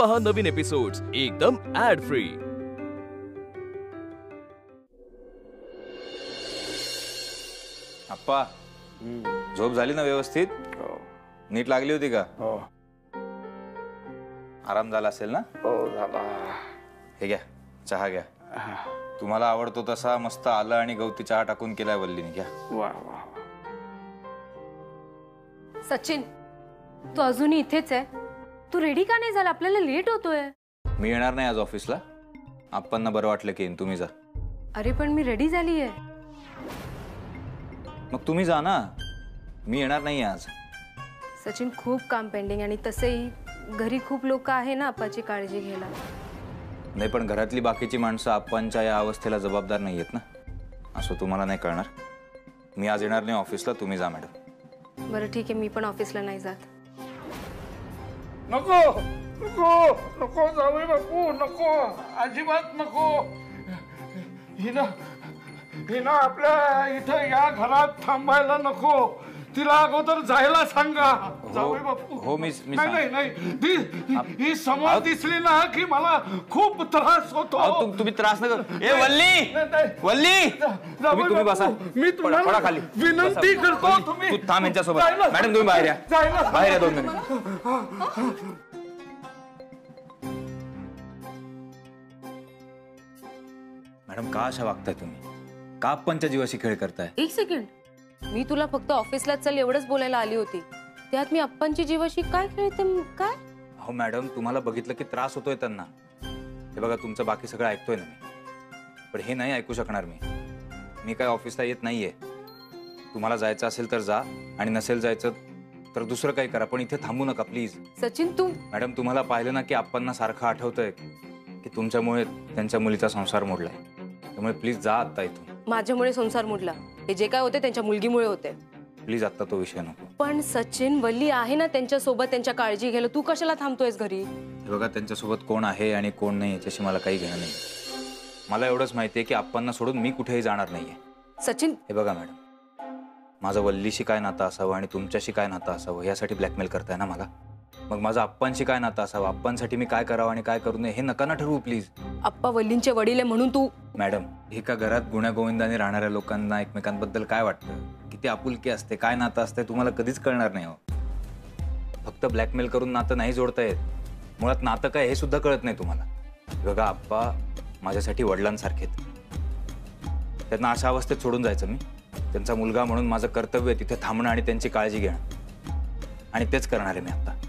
पहा नवीन एपिसोड्स एकदम add free. अप्पा, झोप झाली ना व्यवस्थित? नीट लागली होती का? हो. आराम झाला असेल ना? हो झाला. हे घ्या, चहा घ्या. तुम्हाला आवडतो तसा मस्त आलं आणि गवती चहा टाकून केलाय वल्लीने. घ्या. वा वा. सचिन, तू अजूनही इथेच आहे? तू रेडी का नाही झाला? आपल्याला लेट होतोय. मी येणार नाही आज ऑफिसला. आप्पांना बरं वाटलं की तुम्ही जा. अरे पण मी रेडी झाली आहे. मग तुम्ही जा ना, मी येणार नाही आज. सचिन, खूप काम पेंडिंग आणि तसेही घरी खूप लोक आहे ना आप्पाची काळजी घ्यायला. नाही, पण घरातली बाकीची माणसं आप्पांच्या या अवस्थेला जबाबदार नाही आहेत ना. असं तुम्हाला नाही कळणार. मी आज येणार नाही ऑफिसला, तुम्ही जा मॅडम. बरं ठीक आहे, मी पण ऑफिसला नाही जात. नको नको नको जावे बापू, नको, अजिबात नको. हिना आपल्या इथं या घरात थांबायला नको. तिला अगोदर जायला सांगा. जावे बापू. हो, मी नाही नाही, ही समोर दिसली ना की मला खूप त्रास होतो. तुम्ही त्रास नका. ए वल्ली, वल्ली, तुम्ही बसा. मी तुम्हाला खाली विनंती करतो. तू थांब यांच्यासोबत. मॅडम तुम्ही बाहेर या, बाहेर या 2 मिनिट. मॅडम, का अशा वागताय तुम्ही? का आप्पांच्या जीवाशी खेळ करताय? एक सेकंड, मी तुला फक्त ऑफिसला चल एवढंच बोलायला आली होती. त्यात मी अप्पांची जीवाशी काय खेळते? काय? हो मॅडम, तुम्हाला बघितलं की त्रास होतोय त्यांना. हे बघा, तुमचं बाकी सगळं ऐकतोय ना मी, पण हे नाही ऐकू शकणार मी काय ऑफिसला येत नाहीये. तुम्हाला जायचं असेल तर जा, आणि नसेल जायचं तर दुसरं काही करा, पण इथे थांबू नका प्लीज. सचिन, तू मॅडम, तुम्हाला पाहिलं ना की आप्पांना सारखं आठवतंय की तुमच्यामुळे त्यांच्या मुलीचा संसार मोडलाय. त्यामुळे प्लीज जा आता इथून. माझ्यामुळे संसार मोडला? हे जे काय होते त्यांच्या मुलगीमुळे होते. प्लीज आता तो विषय नको. पण सचिन, वल्ली आहे ना त्यांच्या सोबत, त्यांच्या काळजी घ्यायला. तू कशाला थांबतोयस घरी? हे बघा, त्यांच्यासोबत कोण आहे आणि कोण नाही याच्याशी मला काही घेणं नाही. मला एवढंच माहितीये की आप्पांना सोडून मी कुठेही जाणार नाहीये. सचिन, हे बघा मॅडम, माझं वल्लीशी काय नातं असावं आणि तुमच्याशी काय नातं असावं यासाठी ब्लॅकमेल करताय ना मला. मग माझं आप्पांशी काय नातं असावं, आप्पांसाठी मी काय करावं आणि काय करू नये हे नका ना ठरवू प्लीज. आप्पा वल्लींचे वडील आहे म्हणून तू? मॅडम, एका घरात गुण्यागोविंदाने राहणाऱ्या लोकांना एकमेकांबद्दल काय वाटतं, किती आपुलकी असते, काय नातं असते तुम्हाला कधीच कळणार नाही. हो, फक्त ब्लॅकमेल करून नातं नाही जोडता येत. मुळात नातं काय हे सुद्धा कळत नाही तुम्हाला. बघा, आप्पा माझ्यासाठी वडिलांसारखे. त्यांना अशा अवस्थेत सोडून जायचं मी? त्यांचा मुलगा म्हणून माझं कर्तव्य आहे तिथे थांबणं आणि त्यांची काळजी घेणं, आणि तेच करणार आहे मी आता.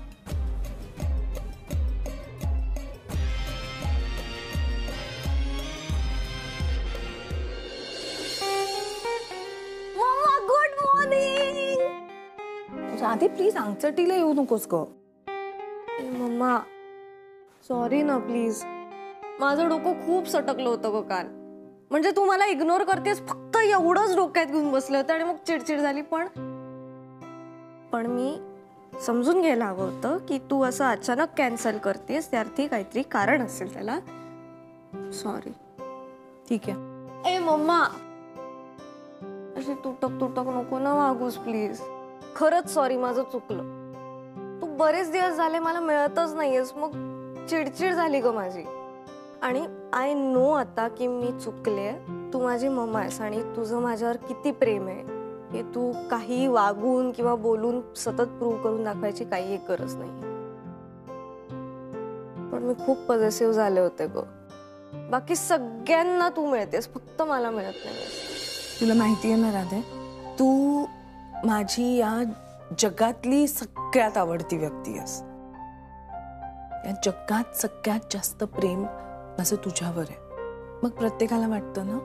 आधी प्लीज अंगचटीला येऊ नकोस ग. मम्मा सॉरी ना प्लीज. माझं डोकं खूप सटकलं होतं ग काल. म्हणजे तू मला इग्नोर करतेस फक्त एवढंच डोक्यात घेऊन बसलं होतं आणि मग चिडचिड झाली. पण मी समजून घ्यायला हवं होतं की तू असं अचानक कॅन्सल करतेस, त्यार्थी काहीतरी कारण असेल त्याला. सॉरी. ठीक आहे. ए मम्मा, अशी तुटक तुटक नको ना वागूस प्लीज. खरंच सॉरी, माझं चुकलं. तू बरेच दिवस झाले मला मिळतच नाहीयेस, मग चिडचिड झाली ग माझी. आणि आय नो आता की मी चुकले. तू माझी मम्मा आहेस आणि तुझं माझ्यावर किती प्रेम आहे हे तू काही वागून किंवा बोलून सतत प्रूव्ह करून दाखवायची काही गरज नाही. पण मी खूप पॉझिटिव्ह झाले होते ग. बाकी सगळ्यांना तू मिळतेस, फक्त मला मिळत नाही. तुला माहिती आहे ना राधे, तू माझी या जगातली सगळ्यात आवडती व्यक्ती आहेस. या जगात सगळ्यात जास्त प्रेम माझं तुझ्यावर आहे. मग प्रत्येकाला वाटतं ना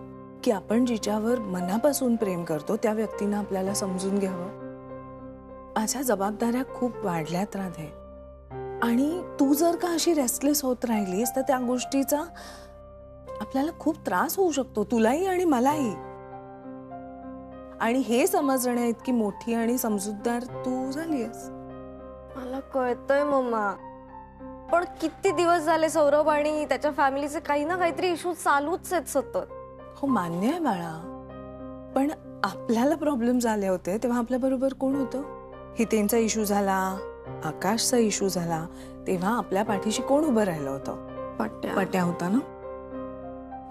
की आपण जिच्यावर मनापासून प्रेम करतो त्या व्यक्तीनं आपल्याला समजून घ्यावं. माझ्या जबाबदाऱ्या खूप वाढल्यात राधे, आणि तू जर का अशी रेस्टलेस होत राहिलीस तर त्या गोष्टीचा आपल्याला खूप त्रास होऊ शकतो, तुलाही आणि मलाही. आणि हे समजण्या इतकी मोठी आणि समजूतदार तू झालीस. मला कळतंय मम्मा, पण किती दिवस झाले सौरभ आणि त्याच्या फॅमिलीचे काही ना काहीतरी इश्यू चालूच आहेत सतत. हो मान्य आहे बाळा, पण आपल्याला प्रॉब्लेम झाले होते तेव्हा आपल्या बरोबर कोण होतं? हितेंचा इश्यू झाला, आकाशचा इश्यू झाला, तेव्हा आपल्या पाठीशी कोण उभं राहिलं होतं? पट्या होता ना.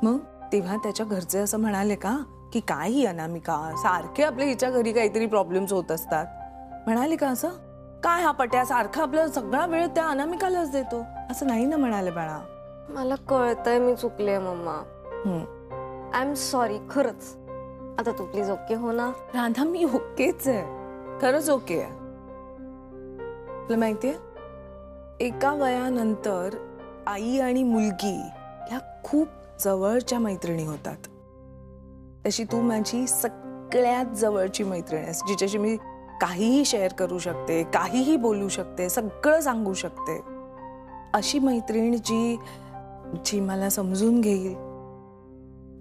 मग तेव्हा त्याच्या घरचे असं म्हणाले का की काय ही अनामिका, सारखे आपल्या हिच्या घरी काहीतरी प्रॉब्लेम्स होत असतात, म्हणाले का असं? काय हा पट्या सारखा आपला सगळा वेळ त्या अनामिकालाच देतो, असं नाही ना म्हणाले बाळा. मला कळतंय मी चुकले मम्मा. आय एम सॉरी खरंच. आता तू प्लीज ओके हो ना. राधा मी ओकेच आहे, खरंच ओके आहे. तुला माहितीये एका वयानंतर आई आणि मुलगी ह्या खूप जवळच्या मैत्रिणी होतात. तशी तू माझी सगळ्यात जवळची मैत्रीण आहेस, जिच्याशी मी काहीही शेअर करू शकते, काहीही बोलू शकते, सगळं सांगू शकते. अशी मैत्रीण जी जी मला समजून घेईल,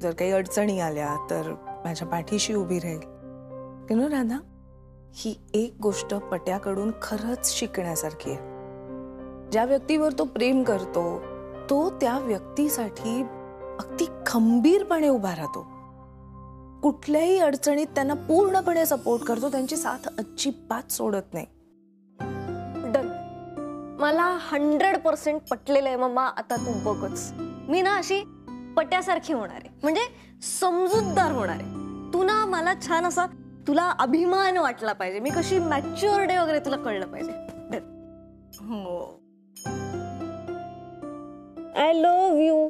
जर काही अडचणी आल्या तर माझ्या पाठीशी उभी राहील. यु नो राधा, ही एक गोष्ट पट्याकडून खरंच शिकण्यासारखी आहे. ज्या व्यक्तीवर तो प्रेम करतो तो त्या व्यक्तीसाठी अगदी खंबीरपणे उभा राहतो. कुठल्याही अडचणीत त्यांना पूर्णपणे सपोर्ट करतो, त्यांची साथ अजिबात सोडत नाही. डन. मला 100% पटलेलं आहे मम्मा. आता तू बघच, मी ना अशी पट्यासारखी होणार आहे, म्हणजे समजूतदार होणार आहे. तू ना मला छान असा तुला अभिमान वाटला पाहिजे, मी कशी मॅच्युअर्ड आहे वगैरे तुला कळलं पाहिजे. डन. हो. I love you.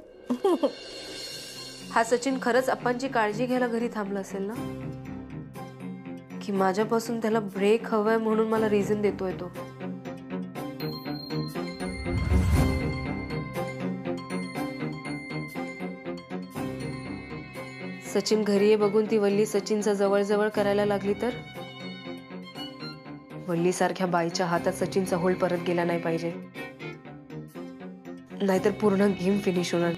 हा सचिन खरंच अप्पांची काळजी घ्यायला घरी थांबला असेल ना, की माझ्यापासून त्याला ब्रेक हवाय म्हणून मला रिझन देतोय तो. सचिन घरी आहे बघून ती वल्ली सचिनचा जवळ करायला लागली तर? वल्ली सारख्या बाईच्या हातात सचिनचा होल्ड परत गेला नाही पाहिजे, नाहीतर पूर्ण गेम फिनिश होणार.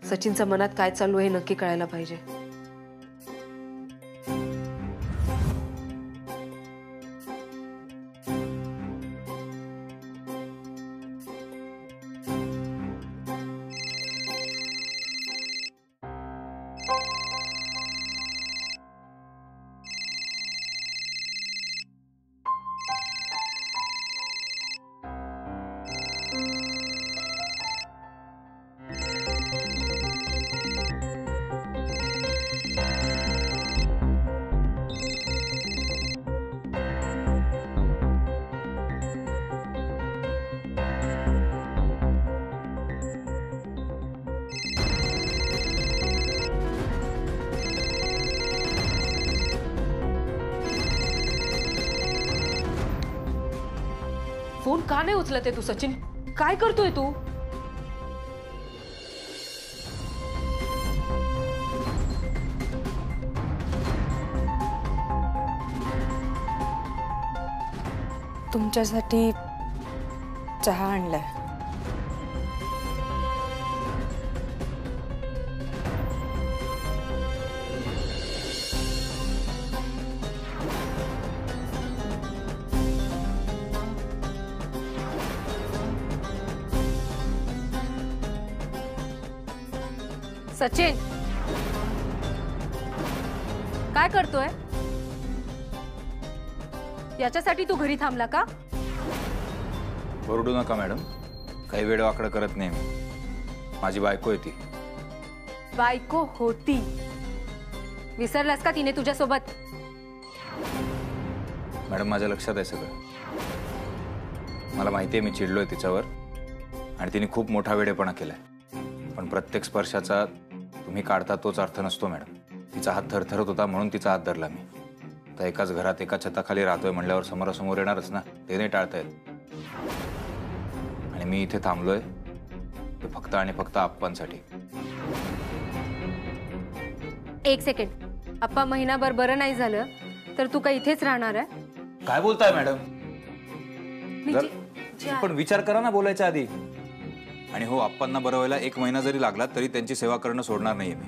सचिनच्या मनात काय चालू आहे नक्की कळायला पाहिजे. फोन का नाही उचलत आहे तू सचिन? काय करतोय तू? तुमच्यासाठी चहा आणलाय. सचिन काय करतोय? याच्यासाठी तू घरी थांबला का? ओरडू नका मॅडम, काही वेळ वाकडं करत नाही मी. माझी बायको आहे ती. बायको होती, विसरलास का तिने तुझ्यासोबत? मॅडम माझ्या लक्षात आहे सगळं. मला माहिती आहे मी चिडलोय तिच्यावर आणि तिने खूप मोठा वेडेपणा केलाय. पण प्रत्येक स्पर्शाचा तुम्ही काढता तोच अर्थ नसतो मॅडम. तिचा हात थरथरत होता म्हणून तिचा हात धरला मी. तर एकाच घरात एका छताखाली राहतोय म्हणल्यावर समोरासमोर येणारच ना, ते नाही टाळता येत. आणि मी इथे थांबलोय ते फक्त आणि फक्त आप्पांसाठी. एक सेकंड, आप्पा महिनाभर बरं नाही झालं तर तू काय इथेच राहणार आहे? काय बोलताय मॅडम? पण विचार करा ना बोलायच्या आधी. आणि हो, आप्पांना बरं व्हायला 1 महिना जरी लागला तरी त्यांची सेवा करणं सोडणार नाहीये मी.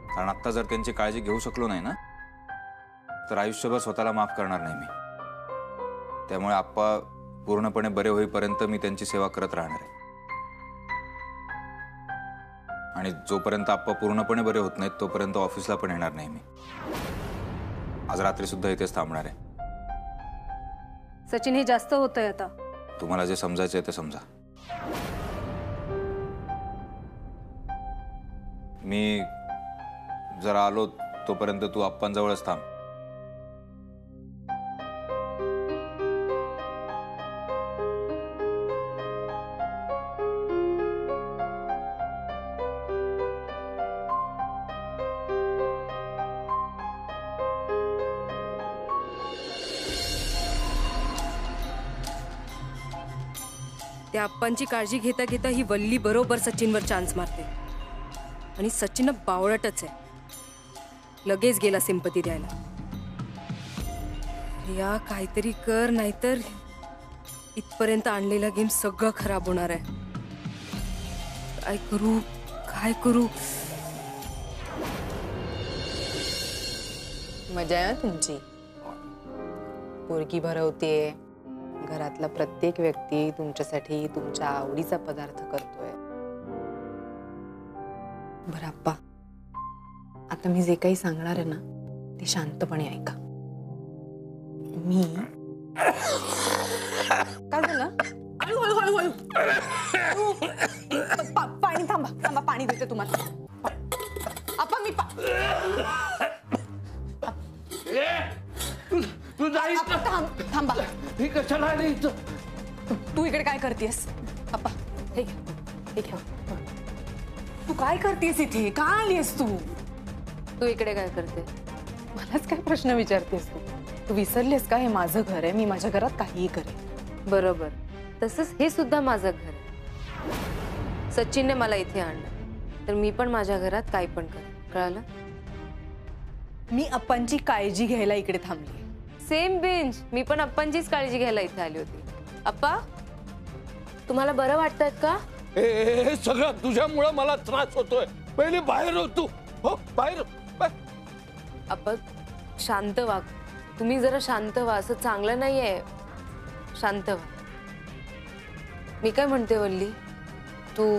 कारण आता जर त्यांची काळजी घेऊ शकलो नाही ना तर आयुष्यभर स्वतःला माफ करणार नाही मी. त्यामुळे आप्पा पूर्णपणे बरे होईपर्यंत मी त्यांची सेवा करत राहणार आहे. आणि जोपर्यंत आप्पा पूर्णपणे बरे होत नाहीत तोपर्यंत ऑफिसला पण येणार नाही मी. आज रात्री सुद्धा इथेच थांबणार आहे. सचिन हे जास्त होतंय आता. तुम्हाला जे समजायचं आहे ते समजा. मी जरा आलो तोपर्यंत तू आप्पांजवळच थांब. त्या आप्पांची काळजी घेता घेता ही वल्ली बरोबर सचिनवर चान्स मारते. आणि सचिन बावळटच आहे. लगेच गेला सिंपती द्यायला. या काहीतरी कर, नाहीतर इथपर्यंत आणलेला गेम सगळं खराब होणार आहे. काय करू काय करू. मजा आहे तुमची. पोरगी भरवतेय, घरातला प्रत्येक व्यक्ती तुमच्यासाठी तुमच्या आवडीचा पदार्थ करतोय. बरं आप्पा, आता मी जे काही सांगणार आहे ना ते शांतपणे ऐका. मी काय झालं? हळू हळू हळू हळू. पाणी थांबा थांबा, पाणी देते तुम्हाला. आप्पा मी तू जाईस थांबा. ही कशाला आली इथं? तू इकडे काय करतेस? आप्पा हे घ्या, हे घ्या. तू काय करतेस इथे? का आलीस तू? तू इकडे काय करते? मलाच काय प्रश्न विचारतेस तू? तू विसरलीस का हे माझं घर आहे? मी माझ्या घरात काहीही करेन. बरोबर, तसंच हे सुद्धा माझं घर आहे. सचिनने मला इथे आणलं तर मी पण माझ्या घरात काही पण करेन. कळालं? मी अप्पांची काळजी घ्यायला इकडे थांबली. Same bench. मी पण अप्पांचीच काळजी घ्यायला इथे आली होती. अप्पा, तुम्हाला बरं वाटतंय का? हे सगळं तुझ्यामुळे मला त्रास होतोय. पहिले बाहेर हो तू. हो बाहेर. अप्पा शांत व्हा. तुम्ही जरा शांत व्हा. असं चांगलं नाहीये. शांत व्हा. मी काय म्हणते वल्ली, तू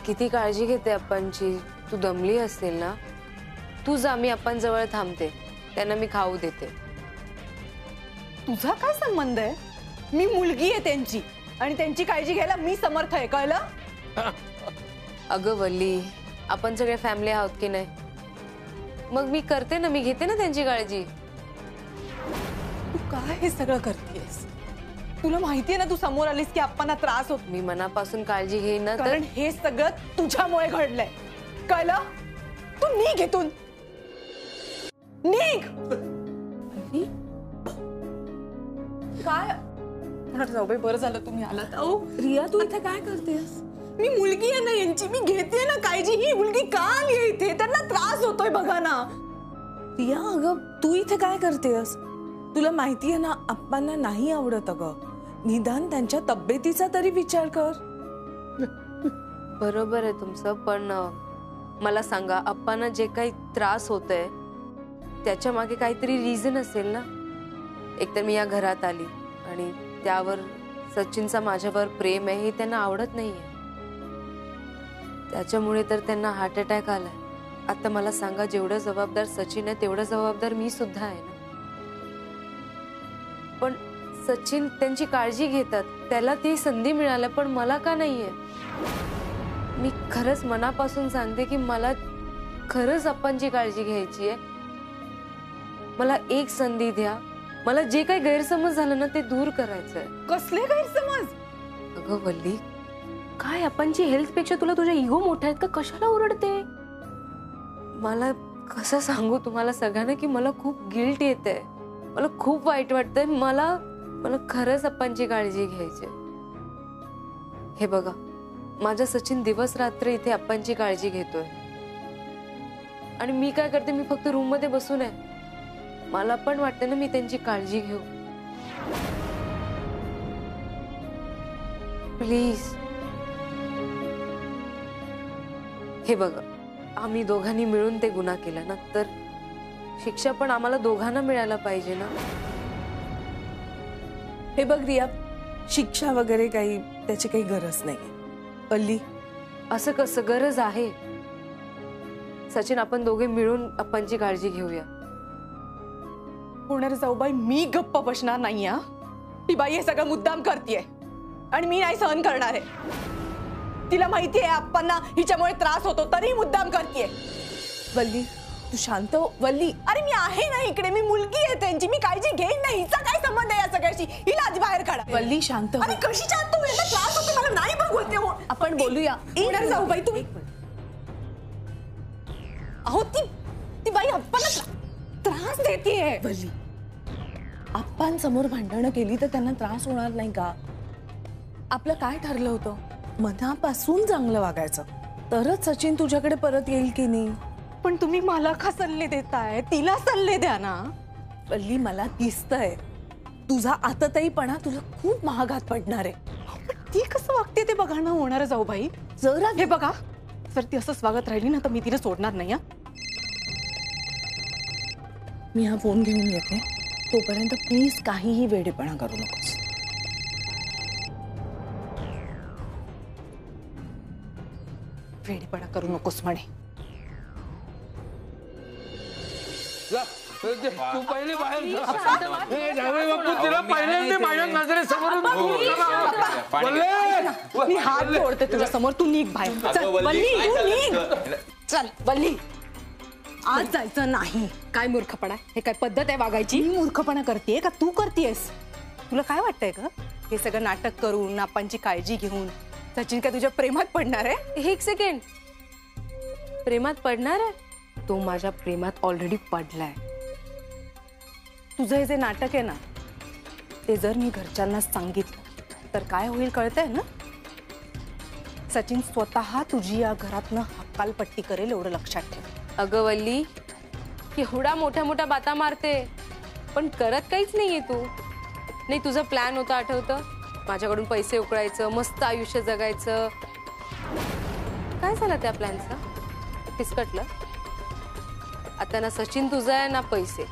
किती काळजी घेते अप्पांची. तू दमली असेल ना. तू जा, मी अप्पांजवळ थांबते. त्यांना मी खाऊ देते. तुझा काय संबंध आहे? मी मुलगी आहे त्यांची आणि त्यांची काळजी घ्यायला मी समर्थ आहे. कळलं? अगं वल्ली, आपण सगळे फॅमिली आहोत की नाही. मग मी करते ना, मी घेते ना त्यांची काळजी. तू काय हे सगळं करतेस? तुला माहितीये ना तू समोर आलीस की अप्पांना त्रास होत. मी मनापासून काळजी घेईन ना. कारण हे सगळं तुझ्यामुळे घडलंय. कळलं? तू निघ इथून. निघ. काय जाऊबाई, बरं झालं तुम्ही आलात. अहो रिया, तू इथे काय करतेस? मी मुलगी आहे ना यांची. मी घेते ना काळजी. ही मुलगी का आली इथे? त्यांना त्रास होतोय बघा ना. रिया, अगं तू इथे काय करतेस? तुला माहितीये ना अप्पांना नाही आवडत. अगं निदान त्यांच्या तब्येतीचा तरी विचार कर. बरोबर आहे तुमचं, पण मला सांगा, अप्पांना जे काही त्रास होतोय त्याच्या मागे काहीतरी रिझन असेल ना. एकतर मी या घरात आली आणि त्यावर सचिनचा माझ्यावर प्रेम आहे हे त्यांना आवडत नाहीये. त्याच्यामुळे तर त्यांना हार्ट अटॅक आलाय. आता मला सांगा, जेवढं जबाबदार सचिन आहे तेवढं जबाबदार मी सुद्धा आहे ना. पण सचिन त्यांची काळजी घेतात, त्याला ती संधी मिळाली, पण मला का नाहीये? मी खरंच मनापासून सांगते की मला खरंच अप्पांची काळजी घ्यायची आहे. मला एक संधी द्या. मला जे काही गैरसमज झालं ना ते दूर करायचंय. कसले गैरसमज? अगं वल्ली, काय अप्पांची हेल्थ पेक्षा तुला तुझ्या इगो मोठा आहेत का? कशाला ओरडते? मला कसं सांगू तुम्हाला सगळ्यांना की मला खूप गिल्ट येते. मला खूप वाईट वाटतंय. मला खरंच अप्पांची काळजी घ्यायची. हे बघा, माझा सचिन दिवस रात्र इथे अप्पांची काळजी घेतोय आणि मी काय करते, मी फक्त रूम मध्ये बसून आहे. मला पण वाटतं ना मी त्यांची काळजी घेऊ. प्लीज. हे बघा, आम्ही दोघांनी मिळून ते गुन्हा केला ना, तर शिक्षा पण आम्हाला दोघांना मिळायला पाहिजे ना. हे बघ रिया, शिक्षा वगैरे काही त्याची काही गरज नाही. पल्ली, असं कसं? गरज आहे. सचिन, आपण दोघे मिळून अप्पांची काळजी घेऊया. होणार जाऊबाई, मी गप्प बसणार नाही. ही बाई हे सगळं मुद्दाम करतेय आणि मी नाही सहन करणार आहे. तिला माहितीये आप्पांना हिच्यामुळे त्रास होतो तरी मुद्दाम करतेय. वल्ली तू शांत हो. वल्ली अरे मी आहे ना इकडे, मी मुलगी आहे त्यांची, मी काळजी घेईन ना. हिचा काय संबंध आहे या सगळ्याशी? हिला आधी बाहेर काढा. वल्ली शांत हो. अरे कशी शांत हो? याचा त्रास होतो मला, नाही बोलते हो. आपण बोलूया. येणार जाऊ बाई तुम्ही. अहो ती बाई आप्पांना त्रास देतेय. वल्ली आप्पांसमोर भांडणं केली तर त्यांना त्रास होणार नाही का? आपलं काय ठरलं होतं? मनापासून चांगलं वागायचं, तरच सचिन तुझ्याकडे परत येईल की नाही. पण तुम्ही मला का सल्ले देताय? तिला सल्ले द्या ना. वल्ली मला दिसतंय तुझा आतताईपणा तुला खूप महागात पडणार आहे. ती कसं वागते ते बघा ना होणार जाऊ बाई. जरा हे बघा, जर ती असंच वागत राहिली ना तर मी तिला सोडणार नाही. मी हा फोन घेऊन येते, तोपर्यंत प्लीज काहीही वेडेपणा करू नकोस. वेडेपणा करू नकोस म्हणे. तू पहिले बाहेर जावई बापू, तिला पहिल्यांदा माझ्या नजरेसमोरून मी हात जोडते तुझ्या समोर, तू निघ बाहेर. चल वल्ली तू निघ. चल वल्ली आज जायचं नाही. काय मूर्खपणा, हे काय पद्धत आहे वागायची? मी मूर्खपणा करतेय का तू करतेयस? तुला काय वाटतंय का हे सगळं नाटक करून आपांची काळजी घेऊन सचिन काय तुझ्या प्रेमात पडणार आहे? एक सेकंड, प्रेमात पडणार आहे? तो माझ्या प्रेमात ऑलरेडी पडलाय. तुझं हे जे नाटक आहे ना ते जर मी घरच्यांना सांगितलं तर काय होईल कळतंय ना? सचिन स्वतः तुझी या घरातनं हक्कालपट्टी करेल, एवढं लक्षात ठेव. अगं वल्ली, एवढा मोठ्या मोठ्या बाता मारते पण करत काहीच नाहीये तू. नाही तुझा प्लॅन होता आठवतं, माझ्याकडून पैसे उकळायचं, मस्त आयुष्य जगायचं. काय झालं त्या प्लॅनचं? फिसकटलं. आता ना सचिन तुझा आहे ना पैसे.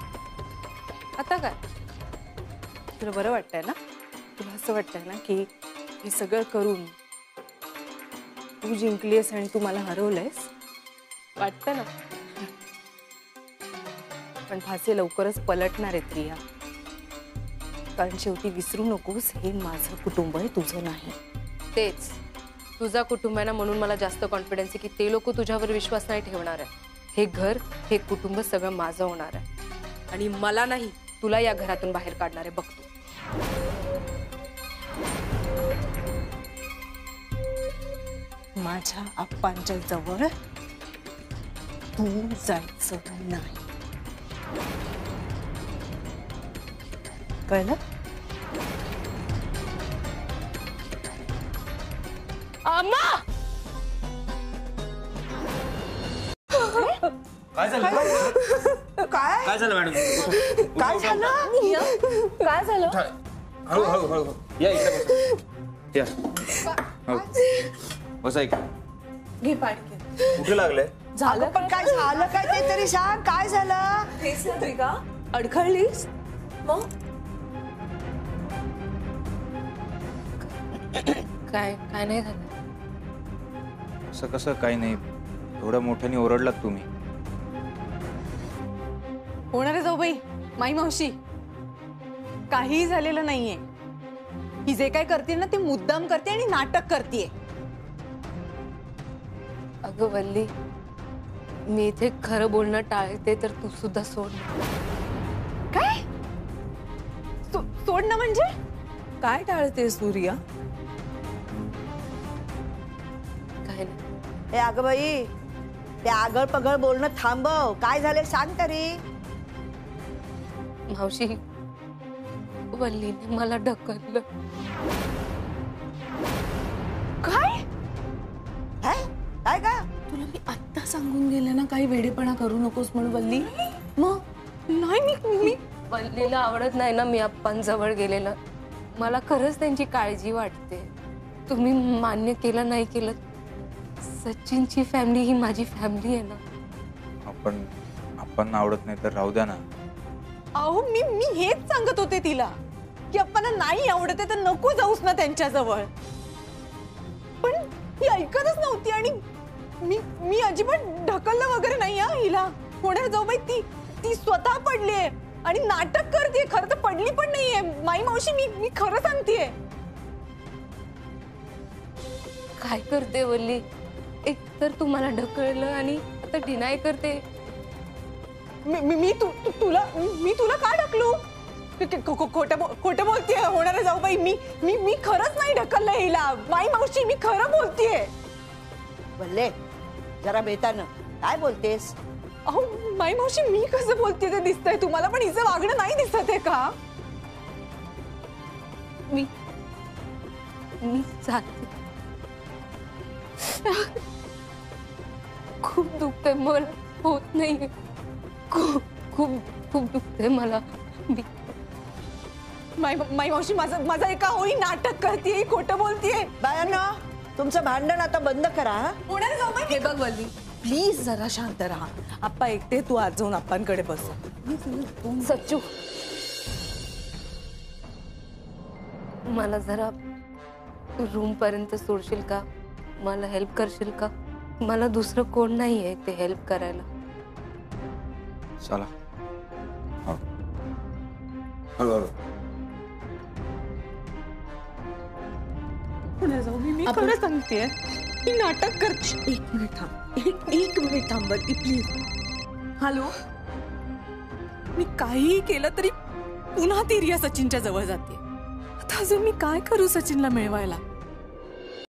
आता काय तुला बरं वाटतंय ना? तुला असं वाटतंय ना की हे सगळं करून तू जिंकलीस आणि तू मला हरवलंयस? वाटतं ना? पण फासे लवकरच पलटणार आहेत प्रिया, कारण शेवटी विसरू नकोस हे माझं कुटुंब आहे, तुझं नाही. तेच तुझा कुटुंब आहे ना, म्हणून मला जास्त कॉन्फिडन्स आहे की ते लोक तुझ्यावर विश्वास नाही ठेवणार आहे. हे घर, हे कुटुंब सगळं माझं होणार आहे आणि मला नाही तुला या घरातून बाहेर काढणार आहे. बघतो माझ्या आप्पांच्या जवळ तू जायचं नाही, कळलं? अम्मा, काय झालं? काय झालं मॅडम? काय झालं? काय झालं? हळू हळू हळू या इकडे बसा. या हो. बसा इकडे. घे पाणी. कुठे लागले? झालं पण काय झालं? काय ते तरी सांग, काय झालं? हेच नाही का अडखळलीस? मग काय काय नाही झालं. असं कसं काही नाही, एवढ्या मोठ्याने ओरडलात तुम्ही. होणार आहे जाऊ बाई, माई मावशी काही झालेलं नाहीये. ही जे काय करते ना ते मुद्दाम करते आणि नाटक करते. अगं वल्ली, मी इथे खरं बोलणं टाळते तर तू सुद्धा सोड. काय सोडणं म्हणजे? काय टाळते सूर्या? काय नाही. ए अगं बाई, ते आगळ पगळ बोलणं थांबव. काय झाले सांग तरी. मावशी, वल्लीने मला ढकललं. काय काय का? तुला मी आत्ता सांगून गेले ना काही वेडेपणा करू नकोस म्हणून वल्ली. मग नाही मी वल्लीला आवडत नाही ना मी आप्पांजवळ गेलेलं. मला खरंच त्यांची काळजी वाटते. तुम्ही मान्य केलं नाही केलं, सचिनची फॅमिली ही माझी फॅमिली आहे ना. आपण आवडत नाही तर राहू द्या ना. अहो मी हेच सांगत होते तिला की आपण नाही आवडते तर नको जाऊस ना त्यांच्याजवळ. पण ही ऐकतच नव्हती आणि मी अजिबात ढकललं वगैरे नाही. हिला होणार जाऊ बाई, ती स्वतः पडलीये. आणि नाटक करते. खरं तर पडली पण नाहीये माई मावशी. मी खरं सांगतेय. काय करते वल्ली? एक तर तू मला ढकललं आणि आता डिनाय करते. मी तुला का ढकलू? खोटं बोलतेय होणारे जाऊबाई. मी खरंच नाही ढकललं हिला. माई मावशी मी खरं बोलतेय. बोलले जरा बेतानं काय बोलतेस? अहो माई मावशी मी कसं बोलते ते दिसतंय तुम्हाला, पण हिचं वागणं नाही दिसत आहे का? मी जाते. खूप दुखतंय मला. होत नाहीये. खूप दुखतंय मला. माई मावशी माझा एका होई नाटक करते, खोटं बोलतेय. बायांनो तुमचं भांडण आता बंद करा. होणारे जाऊबाई हे बघ वल्ली, प्लीज जरा शांत राहा. आप्पा एकटे, तू आज जाऊन आप्पांकडे बस. सच्चू मला जरा रूम पर्यंत सोडशील का? मला हेल्प करशील का? मला दुसरं कोण नाहीये ते हेल्प करायला. चला हळूहळू. मी खरं सांगतेय, मी नाटक करते. एक मिनिट थांब, एक मिनिट थांब वल्ली प्लीज. हॅलो, मी काहीही केलं तरी पुन्हा ती रिया सचिनच्या जवळ जाते. आता अजून मी काय करू सचिनला मिळवायला?